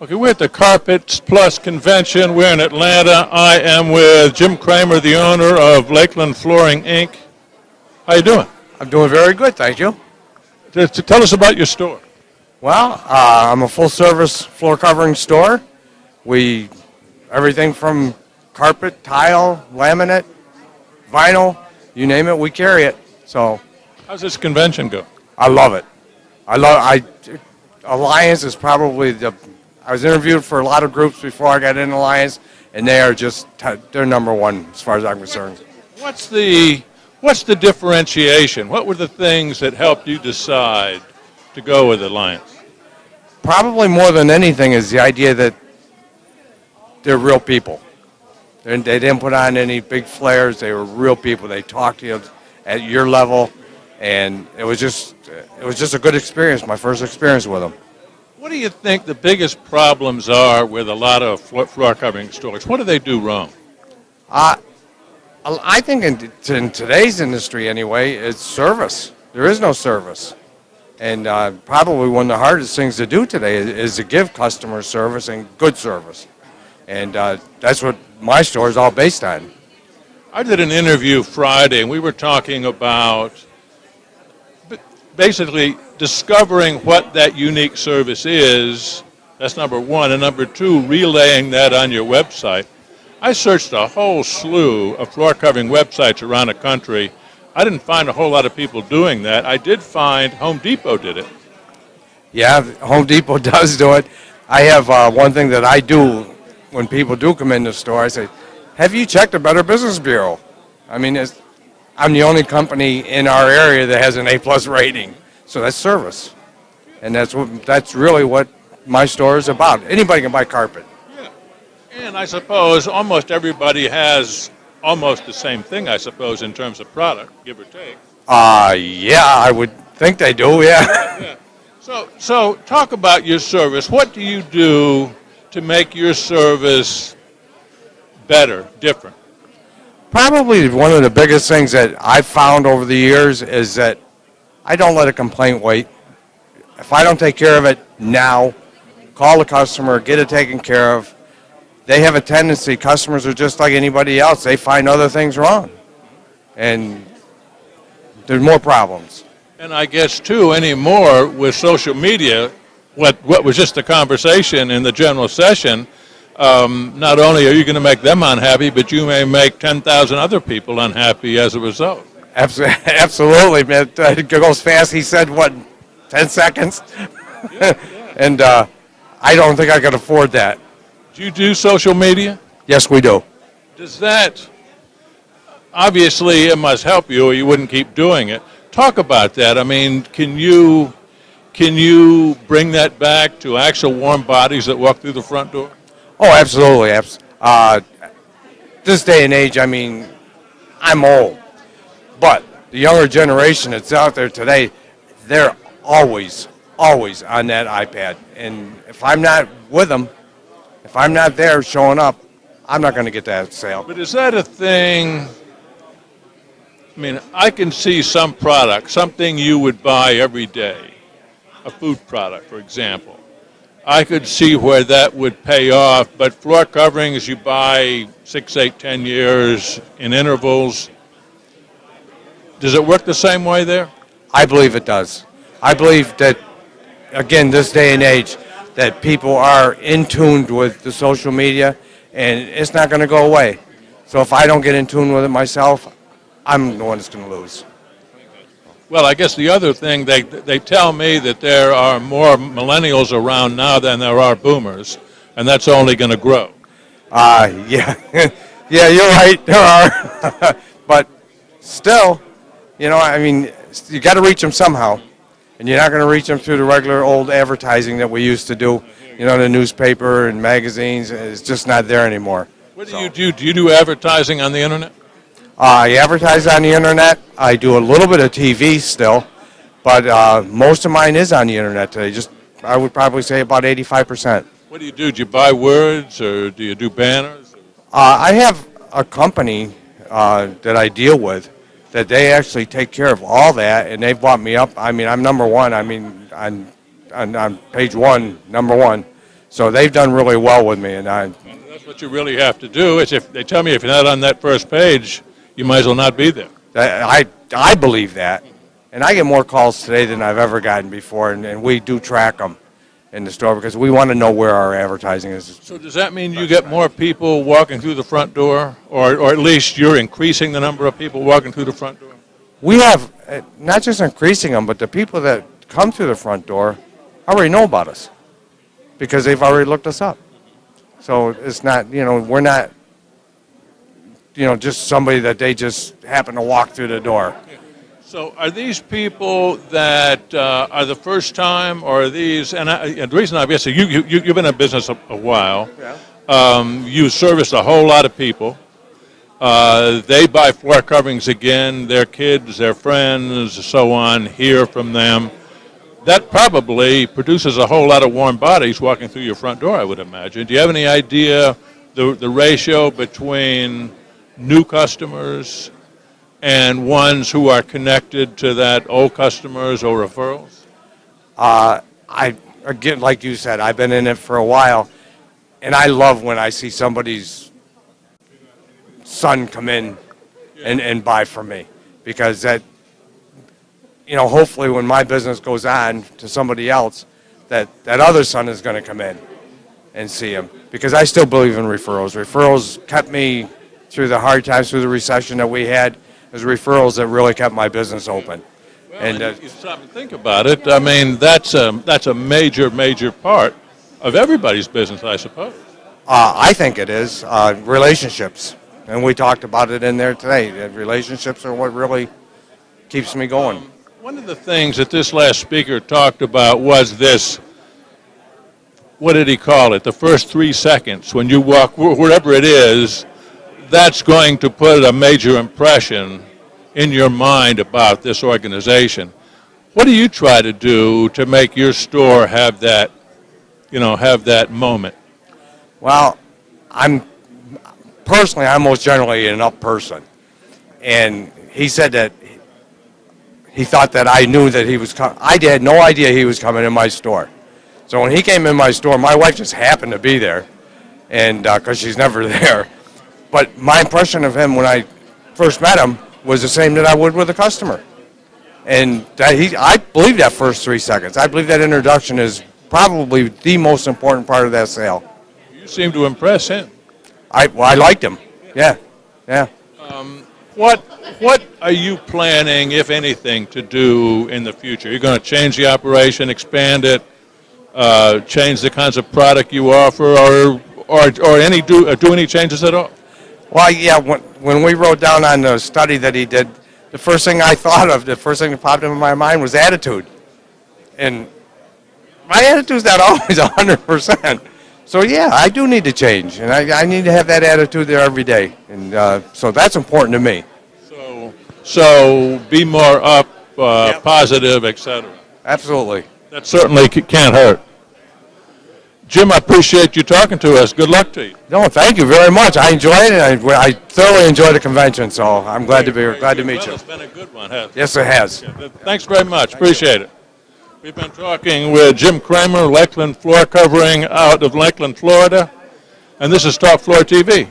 Okay, we're at the Carpets Plus convention. We're in Atlanta. I am with Jim Cramer, the owner of Lakeland Flooring, Inc. How you doing? I'm doing very good, thank you. Tell us about your store. Well, I'm a full-service floor covering store. We everything from carpet, tile, laminate, vinyl, you name it, we carry it. So, how's this convention go? I love it. Alliance is probably I was interviewed for a lot of groups before I got in Alliance, and they are they're number one as far as I'm concerned. What's the differentiation? What were the things that helped you decide to go with Alliance? Probably more than anything is the idea that they're real people. They didn't put on any big flares. They were real people. They talked to you at your level, and it was just a good experience. My first experience with them. What do you think the biggest problems are with a lot of floor covering stores? What do they do wrong? I think in today's industry anyway, it's service. There is no service. And probably one of the hardest things to do today is to give customer service and good service. And that's what my store is all based on. I did an interview Friday, and we were talking about basically discovering what that unique service is. That's number one. And number two, relaying that on your website. I searched a whole slew of floor covering websites around the country. I didn't find a whole lot of people doing that. I did find Home Depot did it. Yeah, Home Depot does do it. I have one thing that I do when people do come in the store. I say, have you checked the Better Business Bureau? I mean, I'm the only company in our area that has an A+ rating. So that's service. And that's really what my store is about. Anybody can buy carpet. Yeah. And I suppose almost everybody has almost the same thing, I suppose, in terms of product, give or take. Yeah, I would think they do, yeah. Yeah. So talk about your service. What do you do to make your service better, different? Probably one of the biggest things that I've found over the years is that I don't let a complaint wait. If I don't take care of it now, call the customer, get it taken care of. They have a tendency, customers are just like anybody else, they find other things wrong. And there's more problems. And I guess, too, anymore with social media, what was just a conversation in the general session, not only are you going to make them unhappy, but you may make 10,000 other people unhappy as a result. Absolutely, man. It goes fast. He said, 10 seconds? Yeah. And I don't think I could afford that. Do you do social media? Yes, we do. Does that, obviously it must help you or you wouldn't keep doing it. Talk about that. I mean, can you bring that back to actual warm bodies that walk through the front door? Oh, absolutely. This day and age, I mean, I'm old. But the younger generation that's out there today, they're always on that iPad. And if I'm not with them, if I'm not there showing up, I'm not going to get that sale. But is that a thing? I mean, I can see some product, something you would buy every day, a food product, for example. I could see where that would pay off, but floor coverings you buy 6, 8, 10 years in intervals. Does it work the same way there? I believe it does. I believe that, again, this day and age, that people are in tune with the social media, and it's not going to go away. So if I don't get in tune with it myself, I'm the one that's going to lose. Well, I guess the other thing, they tell me that there are more millennials around now than there are boomers, and that's only going to grow. Yeah. Yeah, you're right, there are. But still, I mean, you got to reach them somehow. And you're not going to reach them through the regular old advertising that we used to do. The newspaper and magazines, it's just not there anymore. What do you do? Do you do advertising on the internet? I advertise on the internet. I do a little bit of TV still, but most of mine is on the internet today. I would probably say about 85%. What do you do? Do you buy words or do you do banners? I have a company that I deal with that they actually take care of all that, and they've brought me up. I mean, I'm number one. I mean, on page one, number one. So they've done really well with me, and That's what you really have to do. Is if they tell me if you're not on that first page, you might as well not be there. I believe that. And I get more calls today than I've ever gotten before, and we do track them in the store because we want to know where our advertising is. So does that mean you get more people walking through the front door, or at least you're increasing the number of people walking through the front door? We have not just increasing them, but the people that come through the front door already know about us because they've already looked us up. So it's not, we're not, just somebody that they just happen to walk through the door. So are these people that are the first time, or are these, and the reason I'm asking, you've been in business a while. Yeah. You service a whole lot of people. They buy floor coverings again, their kids, their friends, so on, hear from them. That probably produces a whole lot of warm bodies walking through your front door, I would imagine. Do you have any idea the ratio between new customers and ones who are connected to that old customers or referrals? Again, like you said, I've been in it for a while, and I love when I see somebody's son come in and buy from me, because that, hopefully when my business goes on to somebody else, that other son is going to come in and see him, because I still believe in referrals. Referrals kept me through the hard times, through the recession that we had. It was referrals that really kept my business open. Well, and you stop and think about it. I mean, that's a major part of everybody's business, I suppose. I think it is relationships, and we talked about it in there today. Relationships are what really keeps me going. One of the things that this last speaker talked about was this. What did he call it? The first 3 seconds when you walk wherever it is. That's going to put a major impression in your mind about this organization. What do you try to do to make your store have that, have that moment? Well, I'm most generally an up person, and he said that he thought that I knew that he was coming. I had no idea he was coming in my store. So when he came in my store, my wife just happened to be there, and because she's never there. But my impression of him when I first met him was the same that I would with a customer. And I believe that first 3 seconds. I believe that introduction is probably the most important part of that sale. You seem to impress him. I liked him. Yeah. What are you planning, if anything, to do in the future? You're going to change the operation, expand it, change the kinds of product you offer, or do any changes at all? Well, yeah, when we wrote down on the study that he did, the first thing I thought of, the first thing that popped into my mind was attitude. And my attitude's not always 100%. So, yeah, I do need to change, and I need to have that attitude there every day. And so that's important to me. So be more up, positive, etc. Absolutely. That certainly can't hurt. Jim, I appreciate you talking to us. Good luck to you. No, thank you very much. I enjoyed it. I thoroughly enjoyed the convention, so I'm glad to meet you. It's been a good one, hasn't it? Yes, it has. Okay. Thanks very much. Appreciate it. We've been talking with Jim Cramer, Lakeland Floor Covering out of Lakeland, Florida, and this is Talk Floor TV.